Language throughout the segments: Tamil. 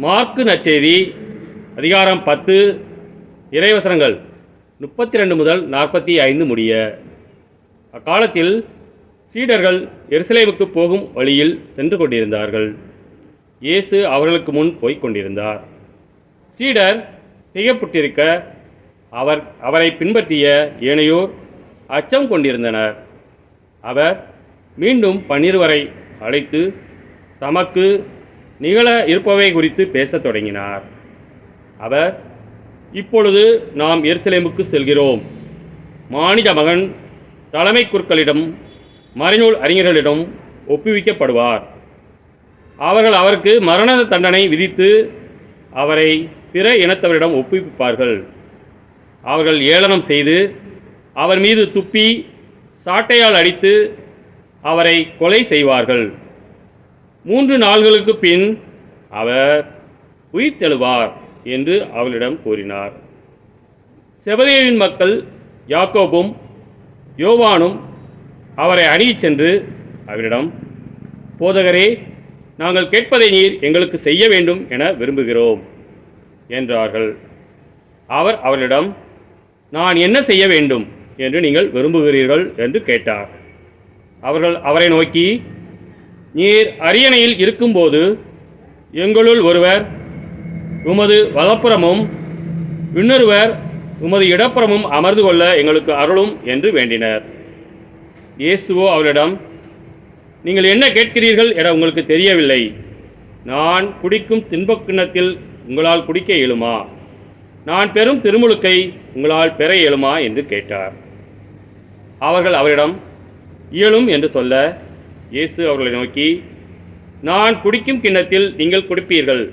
மார்க்கு நற்செய்தி அதிகாரம் 10 இறைவசனங்கள் 32 முதல் 45 முடிய. அக்காலத்தில் சீடர்கள் எருசலேமுக்கு போகும் வழியில் சென்று கொண்டிருந்தார்கள். இயேசு அவர்களுக்கு முன் போய்க் கொண்டிருந்தார். சீடர் திகைப்புற்றிருக்க அவரை பின்பற்றிய ஏனையோர் அச்சம் கொண்டிருந்தனர். அவர் மீண்டும் 12 அழைத்து தமக்கு நிகழ இருப்பவை குறித்து பேசத் தொடங்கினார். அவர், இப்பொழுது நாம் எருசலேமுக்கு செல்கிறோம். மானிட மகன் தலைமை குருக்களிடம் மறைநூல் அறிஞர்களிடம் ஒப்புவிக்கப்படுவார். அவர்கள் அவருக்கு மரண தண்டனை விதித்து அவரை பிற இனத்தவரிடம் ஒப்புவிப்பார்கள். அவர்கள் ஏளனம் செய்து அவர் மீது துப்பி சாட்டையால் அடித்து அவரை கொலை செய்வார்கள். 3 நாள்களுக்கு பின் அவர் உயிர்த்தெழுவார் என்று அவளிடம் கூறினார். செபதேயுவின் மக்கள் யாக்கோபும் யோவானும் அவரை அணுகிச் சென்று அவரிடம், போதகரே, நாங்கள் கேட்பதை நீர் எங்களுக்கு செய்ய வேண்டும் என விரும்புகிறோம் என்றார்கள். அவர் அவர்களிடம், நான் என்ன செய்ய வேண்டும் என்று நீங்கள் விரும்புகிறீர்கள் என்று கேட்டார். அவர்கள் அவரை நோக்கி, நீர் அரியணையில் இருக்கும்போது எங்களுள் ஒருவர் உமது வலப்புறமும் இன்னொருவர் உமது இடப்புறமும் அமர்ந்து கொள்ள எங்களுக்கு அருளும் என்று வேண்டினர். இயேசுவோ அவரிடம், நீங்கள் என்ன கேட்கிறீர்கள் என உங்களுக்கு தெரியவில்லை. நான் குடிக்கும் தின்பக் கிண்ணத்தில் உங்களால் குடிக்க இயலுமா? நான் பெறும் திருமுழுக்கை உங்களால் பெற இயலுமா என்று கேட்டார். அவர்கள் அவரிடம் இயலும் என்று சொல்ல, இயேசு அவர்களை நோக்கி, நான் குடிக்கும் கிண்ணத்தில் நீங்கள் குடிப்பீர்கள்,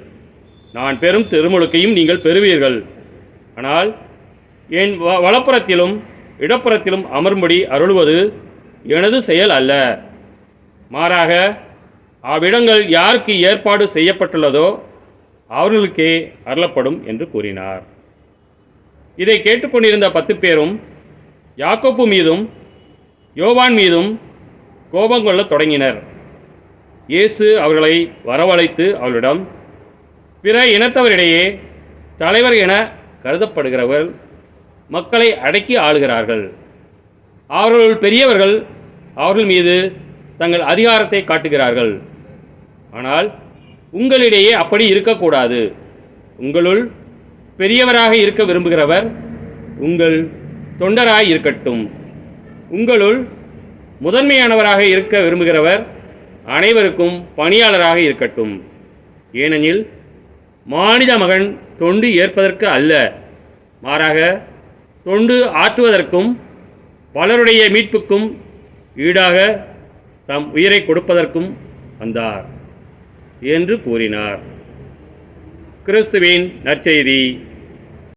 நான் பெறும் திருமுழுக்கையும் நீங்கள் பெறுவீர்கள். ஆனால் என் வலப்புறத்திலும் இடப்புறத்திலும் அமரும்படி அருள்வது எனது செயல் அல்ல. மாறாக அவ்விடங்கள் யாருக்கு ஏற்பாடு செய்யப்பட்டுள்ளதோ அவர்களுக்கே அருளப்படும் என்று கூறினார். இதை கேட்டுக்கொண்டிருந்த 10 பேரும் யாக்கோப்பு மீதும் யோவான் மீதும் கோபம் கொள்ளத் தொடங்கினர். இயேசு அவர்களை வரவழைத்து அவர்களிடம், பிற இனத்தவரிடையே தலைவர் என கருதப்படுகிறவர் மக்களை அடக்கி ஆளுகிறார்கள். அவர்களுள் பெரியவர்கள் அவர்கள் மீது தங்கள் அதிகாரத்தை காட்டுகிறார்கள். ஆனால் உங்களிடையே அப்படி இருக்கக்கூடாது. உங்களுள் பெரியவராக இருக்க விரும்புகிறவர் உங்கள் தொண்டராய் இருக்கட்டும். உங்களுள் முதன்மையானவராக இருக்க விரும்புகிறவர் அனைவருக்கும் பணியாளராக இருக்கட்டும். ஏனெனில் மானிட மகன் தொண்டு ஏற்பதற்கு அல்ல, மாறாக தொண்டு ஆற்றுவதற்கும் பலருடைய மீட்புக்கும் ஈடாக தம் உயிரை கொடுப்பதற்கும் வந்தார் என்று கூறினார். கிறிஸ்துவின் நற்செய்தி.